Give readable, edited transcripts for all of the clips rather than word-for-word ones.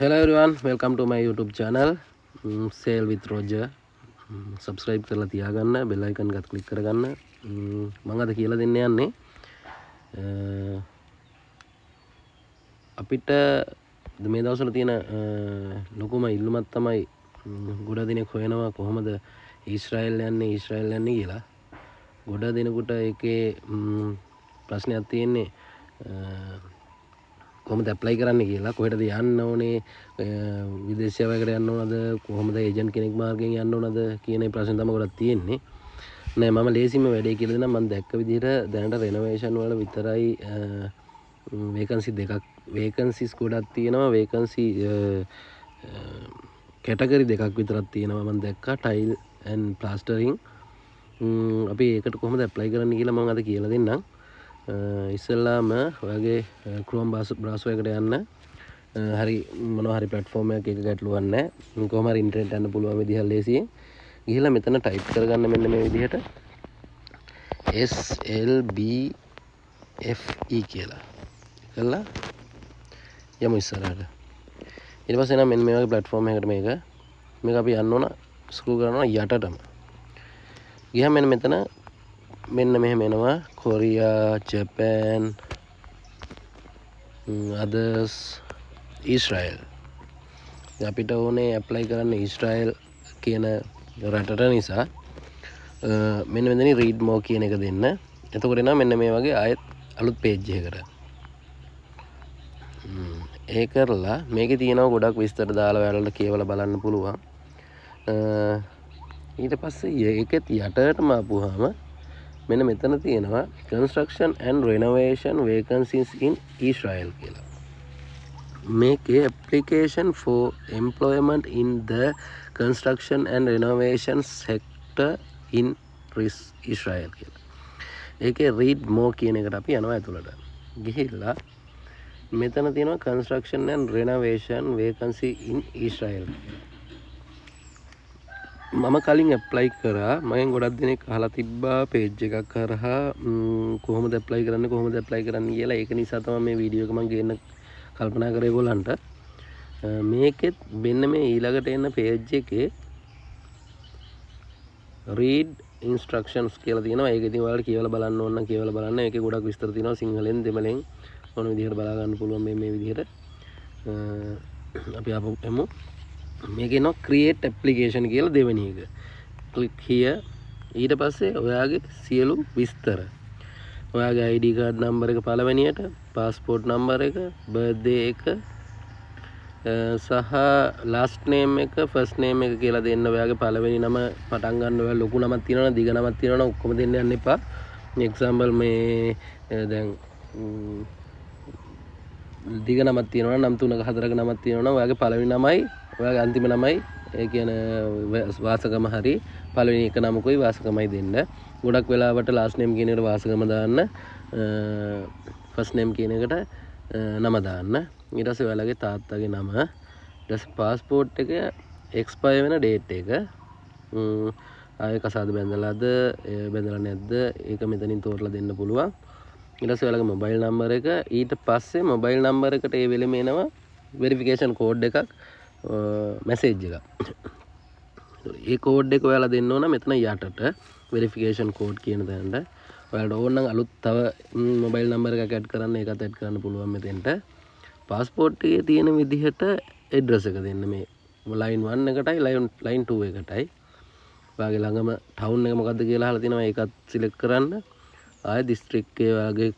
Hello everyone, welcome to my YouTube channel. Sail with Roger. Subscribe කරලා තියාගන්න, bell icon එකත් click කරගන්න. මම අද කියලා දෙන්න යන්නේ අපිට මේ දවස්වල තියෙන ලොකුම ඉල්ලුමක් තමයි ගොඩ දිනෙක හොයනවා කොහොමද ඊශ්‍රායල් යන්නේ කියලා. ගොඩ දිනෙකට ඒකේ ප්‍රශ්නයක් තියෙන්නේ කොහොමද ඇප්ලයි කරන්න කියලා, කොහෙටද යන්න ඕනේ, විදේශයකට යන්න ඕනද, කොහොමද ඒජන්ට් කෙනෙක් මාර්ගයෙන් යන්න ඕනද කියන ප්‍රශ්න තමයි ගොඩක් තියෙන්නේ. නෑ මම ලේසිම වැඩේ කියලා දෙනවා. මම දැක්ක විදිහට දැනට රෙනෝවේෂන් වල විතරයි වේකන්සිස් ගොඩක් තියෙනවා. වේකන්සි කැටගරි දෙකක් විතරක් තියෙනවා. මම දැක්කා ටයිල් ඇන්ඩ් ප්ලාස්ටරින්. අපි ඒකට කොහොමද ඇප්ලයි කරන්න කියලා මම අද කියලා දෙන්නම්. ඉස්සෙල්ලාම ඔයාගේ Chrome browser එකට යන්න. හරි මොනවා හරි platform එකක එක ගැටලුවක් නැහැ. කොහොම හරි ඉන්ටර්නෙට් යන්න පුළුවන් විදිහ ලේසියෙන්. ගිහලා මෙතන type කරගන්න මෙන්න මේ විදිහට SLBFE කියලා. කළා යමු ඉස්සරහට. ඊට පස්සේ නම් මෙන්න මේ වගේ platform එකකට මේක අපි යන්න ඕන scroll කරනවා යටටම. ගියාම මෙතන මෙන්න මෙහෙම එනවා කොරියා, ජපාන්, others, ඊශ්‍රායල්. අපිට ඕනේ ඇප්ලයි කරන්න ඊශ්‍රායල් කියන රටට නිසා මෙන්න මෙතන read more කියන එක දෙන්න. එතකොට එනවා මෙන්න මේ වගේ ආයෙත් අලුත් page එකකට. ඒ කරලා මේකේ තියෙනවා ගොඩක් විස්තර දාලා ඔයාලට කියවලා බලන්න පුළුවන්. ඊට පස්සේ ඒකෙත් යටටම ආපුවාම මෙන්න මෙතන තියෙනවා construction and renovation vacancies in Israel කියලා. මේකේ application for employment in the construction and renovation sector in Israel කියලා. ඒකේ read more කියන එකට අපි යනවා ඇතුළට. ගිහිල්ලා මෙතන තියෙනවා construction and renovation vacancy in Israel. මම කලින් ඇප්ලයි කරා. මගෙන් ගොඩක් දෙනෙක් අහලා තිබ්බා page එකක් කරහා කොහොමද ඇප්ලයි කරන්න කියලා. ඒක නිසා තමයි මේ වීඩියෝ එක මම ගේන්න කල්පනා කරේ ඒගොල්ලන්ට. මේකෙත් මෙන්න මේ ඊළඟට එන page එකේ read instructions කියලා තියෙනවා. ඒක ඉතින් ඔයාලට කියවලා බලන්න ඕන නම් කියවලා බලන්න. ඒකේ ගොඩක් විස්තර තියෙනවා සිංහලෙන් දෙමළෙන් මොන විදිහට බලා ගන්න පුළුවන් මේ විදිහට. අපි ආපහු එමු. මේකේ නෝ create application කියලා දෙවෙනි එක. click here. ඊට පස්සේ ඔයාගේ සියලු විස්තර. ඔයාගේ ID card number එක පළවෙනියට, passport number එක, birthday එක සහ last name එක, first name එක කියලා දෙන්න. ඔයාගේ පළවෙනි නම පටන් ගන්න ඔයාලා ලොකු නමක් තියෙනවනම් දිග නමක් තියෙනවනම් ඔක්කොම දෙන්න යන්න එපා. example මේ දැන් දිග නමක් තියෙනවනම් නම් 3ක 4ක නමක් තියෙනවනම් ඔයාගේ පළවෙනි නමයි ඔයාගේ අන්තිම නමයි ඒ කියන වාසගම හරි පළවෙනි එක නමකුයි වාසගමයි දෙන්න. ගොඩක් වෙලාවට last name කියන එකට වාසගම දාන්න, first name කියන එකට නම දාන්න. ඊට පස්සේ ඔයාලගේ තාත්තගේ නම, ඊට පස්සේ passport එක expire වෙන date එක, ආයේ කසාද බැඳලාද බැඳලා නැද්ද ඒක මෙතනින් තෝරලා දෙන්න පුළුවන්. ඊට පස්සේ ඔයාලගේ mobile number එක, ඊට පස්සේ mobile number එකට ඒ වෙලෙම එනවා verification code එකක්, message එකක්. ඒ code එක ඔයාලා දෙන්න ඕන මෙතන යටට verification code කියන තැනට. ඔයාලට ඕන නම් අලුත් තව mobile number එකක් add කරන්න, ඒකත් add කරන්න පුළුවන් මෙතෙන්ට. passport එකේ තියෙන විදිහට address එක දෙන්න. මේ line 1 එකටයි line 2 එකටයි. ඔයාගේ ළඟම town එක මොකද්ද කියලා අහලා තිනවා, ඒකත් select කරන්න. ආය දිස්ත්‍රික්ක වගේ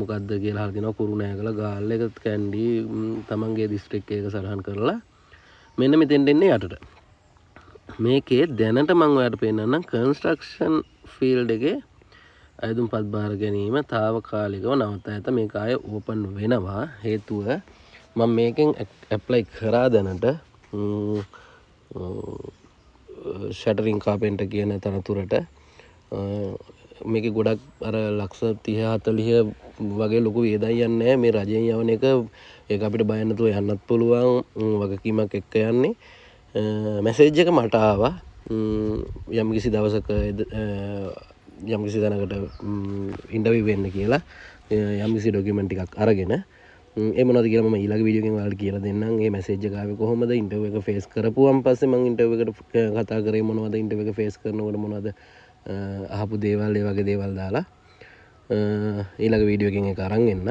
මොකද්ද කියලා අහලා තිනවා, කුරුණෑගල, ගාල්ල, එක කැන්ඩි, තමන්ගේ දිස්ත්‍රික්ක එක සටහන් කරලා මෙන්න මෙතෙන්ට එන්නේ යටට. මේකේ දැනට මම ඔයාලට පෙන්නන්නම් construction field එකේ අයදුම්පත් බාර ගැනීම తాවකාලිකව නවතා ඇත. මේක ආය ඕපන් වෙනවා. හේතුව මම මේකෙන් ඇප්ලයි කරා දැනට ෂටරින් කාපෙන්ටර් කියන තනතුරට. මේකේ ගොඩක් අර ලක්ෂ 30 40 වගේ ලොකු වියදම් යන්නේ නැහැ. මේ රජයෙන් යවන එක ඒක අපිට බය නැතුව යන්නත් පුළුවන්. වගකීමක් එක්ක යන්නේ. මැසේජ් එක මට ආවා යම් කිසි දවසක යම් කිසි තැනකට ඉන්ටර්විව් වෙන්න කියලා. යම් කිසි ඩොකියුමන්ට් ටිකක් අරගෙන ඒ මොනවද කියලා මම ඊළඟ වීඩියෝ එකෙන් ඔයාලට කියලා දෙන්නම්. මේ මැසේජ් එක ආවේ කොහොමද? ඉන්ටර්විව් එක ෆේස් කරපුවාන් පස්සේ මම ඉන්ටර්විව් එකට කතා කරේ මොනවද? ඉන්ටර්විව් එක ෆේස් කරනකොට මොනවද අහපු දේවල්, ඒ වගේ දේවල් දාලා ඊළඟ වීඩියෝ එකෙන් ඒක අරන් එන්න.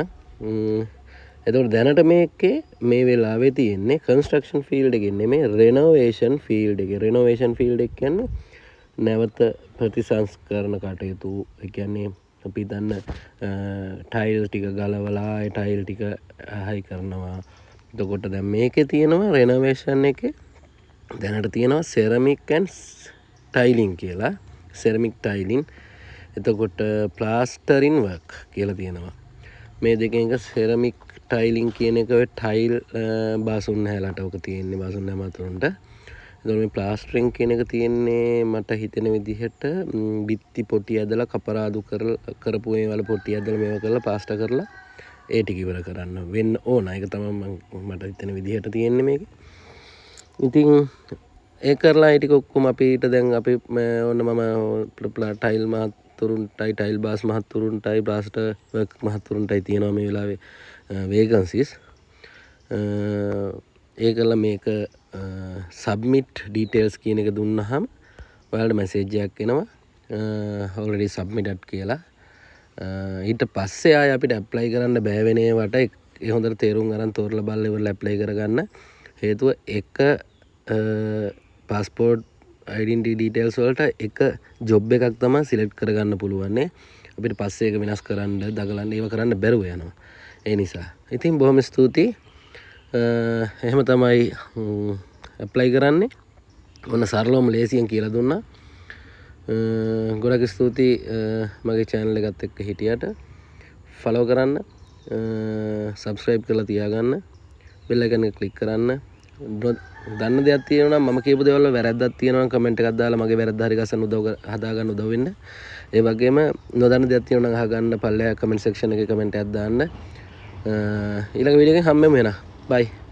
එතකොට දැනට මේකේ මේ වෙලාවේ තියෙන්නේ කන්ස්ට්‍රක්ෂන් ෆීල්ඩ් එකේ නෙමෙයි රෙනෝවේෂන් ෆීල්ඩ් එකේ. රෙනෝවේෂන් ෆීල්ඩ් එක කියන්නේ නැවත ප්‍රතිසංස්කරණ කටයුතු. ඒ කියන්නේ අපි දන්න ටයිල් ටික ගලවලා ඒ ටයිල් ටික හයි කරනවා. එතකොට දැන් මේකේ තියෙනවා රෙනෝවේෂන් එකේ දැනට තියෙනවා සෙරමික් ඇන්ඩ් ටයිලින් කියලා. සෙරමික් ටයිලින්. එතකොට ප්ලාස්ටරින් වර්ක් කියලා තියෙනවා. මේ දෙකෙන් එක සෙරමික් ටයිලින් කියන එක ඔය ටයිල් බාසුන් හැලට ඔක තියෙන්නේ බාසුන් හැමතුරන්ට. එතකොට මේ ප්ලාස්ටරින් කියන එක තියෙන්නේ මට හිතෙන විදිහට බිත්ති පොටි ඇදලා කපරාදු කරපු මේ වල පොටි ඇදලා මේව කරලා ප්ලාස්ටර් කරලා ඒ ටික ඉවර කරන්න වෙන්න ඕන. ඒක තමයි මට හිතෙන විදිහට තියෙන්නේ මේකේ. ඉතින් ඒ කරලා ඒ ටික ඔක්කොම අපිට දැන් අපි ඔන්න මම ටයිල් මහත්තුරුන්ටයි ටයිල් බාස් මහත්තුරුන්ටයි ප්ලාස්ටර් වර්ක් මහත්තුරුන්ටයි තියෙනවා මේ වෙලාවේ වේකන්සිස්. ඒකලා මේක සබ්මිට් ඩීටේල්ස් කියන එක දුන්නාම ඔයාලට මැසේජ් එකක් එනවා already submitted කියලා. ඊට පස්සේ ආය අපිට ඇප්ලයි කරන්න බෑ වෙන ඒවට ඒ හොඳට තේරුම් ගන්න තෝරලා බලලා ඉවරලා ඇප්ලයි කරගන්න. හේතුව එක පාස්පෝර්ට් ඩෙන්ටිටි ඩීටේල්ස් වලට එක ජොබ් එකක් තමයි සිලෙක්ට් කරගන්න පුළුවන්. අපිට පස්සේ ඒක වෙනස් කරන්න දගලන්න ඒව කරන්න බැරුව යනවා. ඒ නිසා ඉතින් බොහොම ස්තුතියි. එහෙම තමයි ඇප්ලයි කරන්නේ. ඔන්න සරලවම ලේසියෙන් කියලා දුන්නා. ගොඩක් ස්තුතියි මගේ channel එකත් එක්ක හිටියට. follow කරන්න, subscribe කරලා තියාගන්න, bell icon එක click කරන්න. දන්න දෙයක් තියෙනවා නම් මම කියපු දේවල් වල වැරද්දක් තියෙනවා නම් කමෙන්ට් එකක් දාලා මගේ වැරද්ද හරි ගස්සන්න හදාගන්න උදව් වෙන්න. ඒ වගේම නොදන්න දෙයක් තියෙනවා නම් අහගන්න පල්ලෙහා කමෙන්ට් සෙක්ෂන් එකේ කමෙන්ට් එකක් දාන්න. ඊළඟ වීඩියෝ එකෙන් හම්බෙමු එහෙනම්. bye.